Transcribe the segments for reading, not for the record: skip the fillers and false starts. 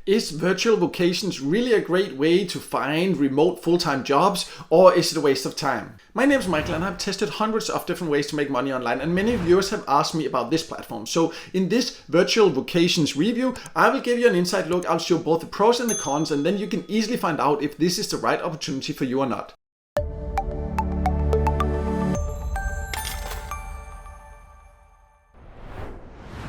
Is Virtual Vocations really a great way to find remote full-time jobs, or is it a waste of time? My name is Michael and I've tested hundreds of different ways to make money online, and many viewers have asked me about this platform. So in this Virtual Vocations review, I will give you an inside look. I'll show both the pros and the cons, and then you can easily find out if this is the right opportunity for you or not.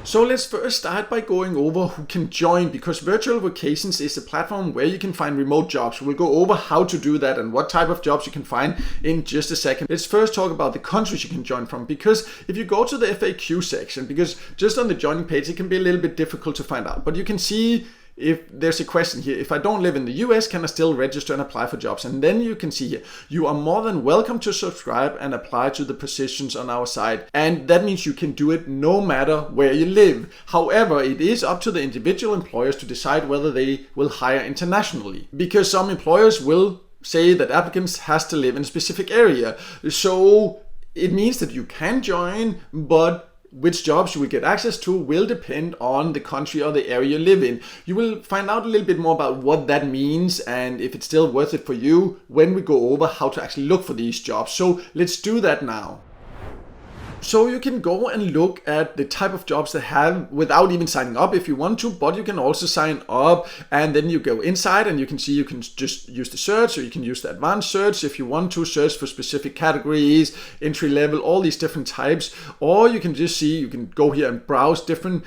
So let's first start by going over who can join, because Virtual Vocations is a platform where you can find remote jobs. We'll go over how to do that and what type of jobs you can find in just a second. Let's first talk about the countries you can join from, because if you go to the FAQ section, because just on the joining page it can be a little bit difficult to find out, but you can see if there's a question here, if I don't live in the US, can I still register and apply for jobs? And then you can see here, you are more than welcome to subscribe and apply to the positions on our site. And that means you can do it no matter where you live. However, it is up to the individual employers to decide whether they will hire internationally, because some employers will say that applicants has to live in a specific area. So it means that you can join, but which jobs you will get access to will depend on the country or the area you live in. You will find out a little bit more about what that means and if it's still worth it for you when we go over how to actually look for these jobs. So let's do that now. So you can go and look at the type of jobs they have without even signing up if you want to, but you can also sign up and then you go inside and you can see you can just use the search, or you can use the advanced search if you want to search for specific categories, entry level, all these different types, or you can just see, you can go here and browse different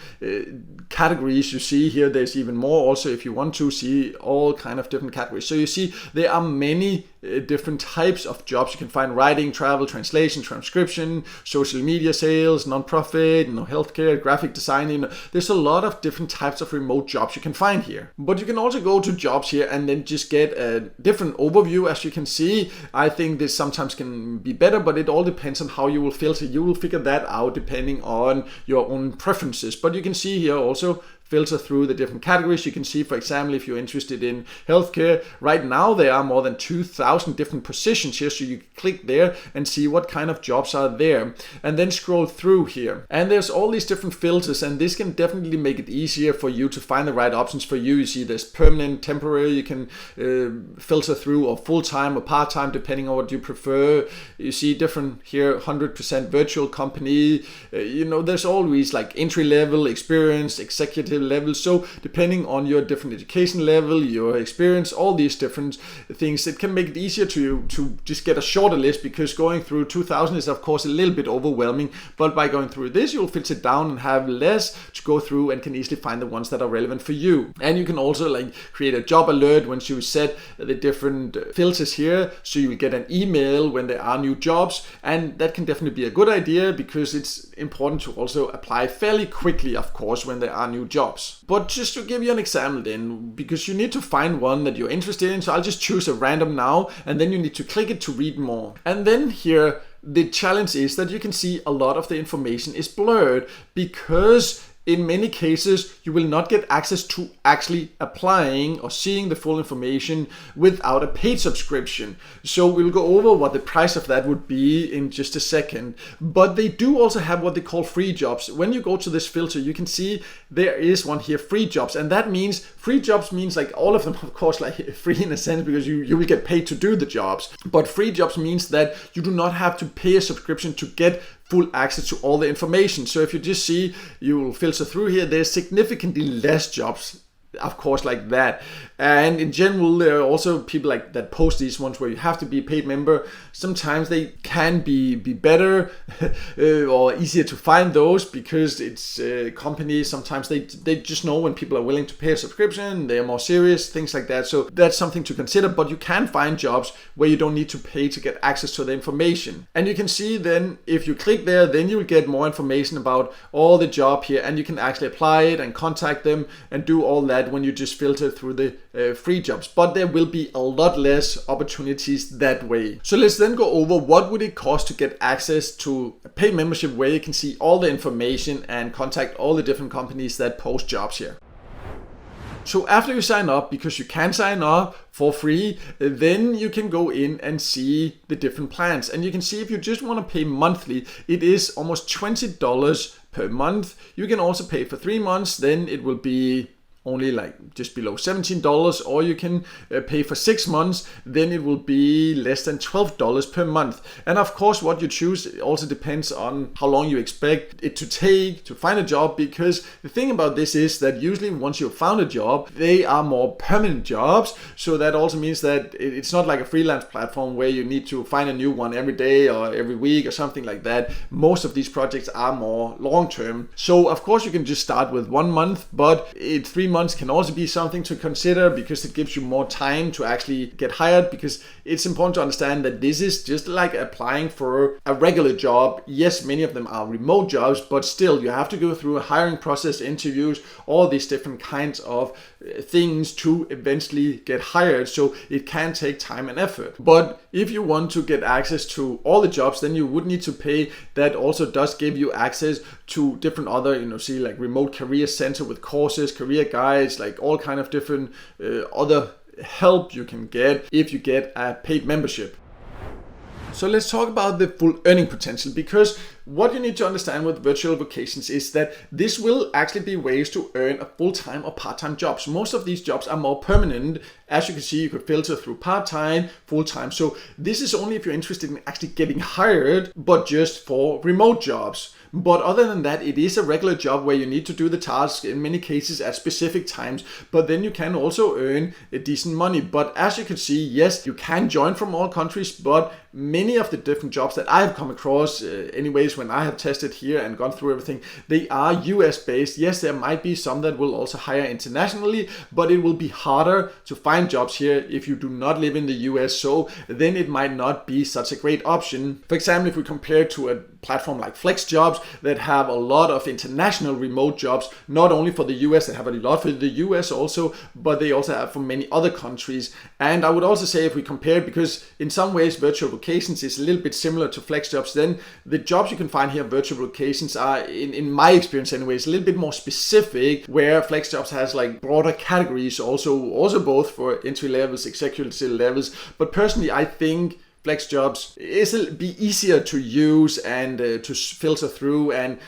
categories. You see here there's even more also if you want to see all kind of different categories. So you see there are many different types of jobs you can find: writing, travel, translation, transcription, social media sales, non-profit, healthcare, graphic design. There's a lot of different types of remote jobs you can find here. But you can also go to jobs here and then just get a different overview. As you can see, I think this sometimes can be better, but it all depends on how you will filter. You will figure that out depending on your own preferences. But you can see here also filter through the different categories. You can see, for example, if you're interested in healthcare, right now there are more than 2,000 different positions here, so you click there and see what kind of jobs are there, and then scroll through here. And there's all these different filters, and this can definitely make it easier for you to find the right options for you. You see there's permanent, temporary, you can filter through, or full-time or part-time depending on what you prefer. You see different here, 100% virtual company, there's always like entry level, experience, executive level. So depending on your different education level, your experience, all these different things, it can make it easier to just get a shorter list, because going through 2,000 is of course a little bit overwhelming. But by going through this, you'll filter down and have less to go through and can easily find the ones that are relevant for you. And you can also create a job alert once you set the different filters here, so you will get an email when there are new jobs. And that can definitely be a good idea, because it's important to also apply fairly quickly, of course, when there are new jobs. But just to give you an example then, because you need to find one that you're interested in, so I'll just choose a random now, and then you need to click it to read more. And then here the challenge is that you can see a lot of the information is blurred, because in many cases, you will not get access to actually applying or seeing the full information without a paid subscription. So we'll go over what the price of that would be in just a second. But they do also have what they call free jobs. When you go to this filter, you can see there is one here, free jobs. And that means, free jobs means all of them, of course, free in a sense, because you will get paid to do the jobs. But free jobs means that you do not have to pay a subscription to get full access to all the information. So if you just see, you will filter through here, there's significantly less jobs, of course, like that. And in general, there are also people that post these ones where you have to be a paid member. Sometimes they can be better or easier to find those, because it's companies, sometimes they just know when people are willing to pay a subscription, they are more serious, things like that. So that's something to consider. But you can find jobs where you don't need to pay to get access to the information. And you can see then, if you click there, then you will get more information about all the job here, and you can actually apply it and contact them and do all that when you just filter through the free jobs. But there will be a lot less opportunities that way. So let's then go over what would it cost to get access to a paid membership where you can see all the information and contact all the different companies that post jobs here. So after you sign up, because you can sign up for free, then you can go in and see the different plans. And you can see if you just want to pay monthly, it is almost $20 per month. You can also pay for 3 months, then it will be only like just below $17, or you can pay for 6 months, then it will be less than $12 per month. And of course, what you choose also depends on how long you expect it to take to find a job, because the thing about this is that usually once you've found a job, they are more permanent jobs. So that also means that it's not like a freelance platform where you need to find a new one every day or every week or something like that. Most of these projects are more long-term. So of course you can just start with 1 month, but 3 months can also be something to consider, because it gives you more time to actually get hired. Because it's important to understand that this is just like applying for a regular job. Yes, many of them are remote jobs, but still you have to go through a hiring process, interviews, all these different kinds of things to eventually get hired. So it can take time and effort. But if you want to get access to all the jobs, then you would need to pay. That also does give you access to different other, like remote career center with courses, career guides, like all kind of different other help you can get if you get a paid membership. So let's talk about the full earning potential, because what you need to understand with Virtual Vocations is that this will actually be ways to earn a full-time or part-time jobs. Most of these jobs are more permanent. As you can see, you could filter through part-time, full-time. So this is only if you're interested in actually getting hired, but just for remote jobs. But other than that, it is a regular job where you need to do the tasks in many cases at specific times, but then you can also earn a decent money. But as you can see, yes, you can join from all countries, but many of the different jobs that I have come across, anyways, when I have tested here and gone through everything, they are US based. Yes, there might be some that will also hire internationally, but it will be harder to find jobs here if you do not live in the US. So then it might not be such a great option. For example, if we compare to a platform like FlexJobs that have a lot of international remote jobs, not only for the US, they have a lot for the US also, but they also have for many other countries. And I would also say, if we compare, because in some ways Virtual Vocations is a little bit similar to FlexJobs, then the jobs you can find here, Virtual Vocations, are, in my experience anyways, a little bit more specific, where FlexJobs has like broader categories, also both for entry levels, executive levels. But personally, I think FlexJobs is be easier to use and to filter through, and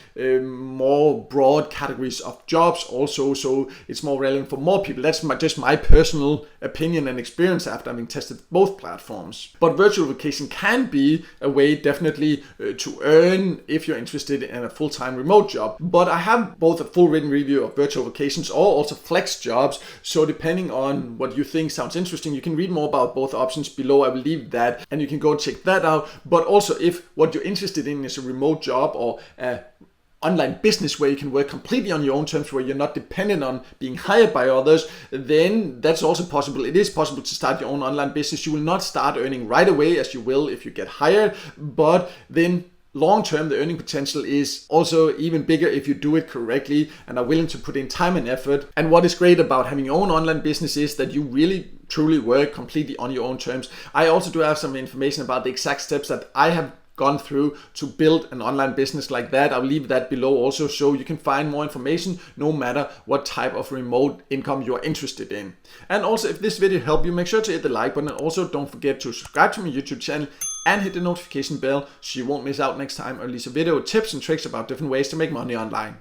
more broad categories of jobs also, so it's more relevant for more people. That's just my personal opinion and experience after having tested both platforms. But Virtual Vocation can be a way definitely to earn if you're interested in a full-time remote job. But I have both a full written review of Virtual Vocations or also FlexJobs, so depending on what you think sounds interesting, you can read more about both options below. I will leave that, and you can go check that out. But also, if what you're interested in is a remote job or a online business where you can work completely on your own terms, where you're not dependent on being hired by others, then that's also possible. It is possible to start your own online business. You will not start earning right away as you will if you get hired, but then long term, the earning potential is also even bigger if you do it correctly and are willing to put in time and effort. And what is great about having your own online business is that you really truly work completely on your own terms. I also do have some information about the exact steps that I have gone through to build an online business like that. I'll leave that below also, so you can find more information no matter what type of remote income you're interested in. And also, if this video helped you, make sure to hit the like button, and also don't forget to subscribe to my YouTube channel and hit the notification bell so you won't miss out next time I release a video with tips and tricks about different ways to make money online.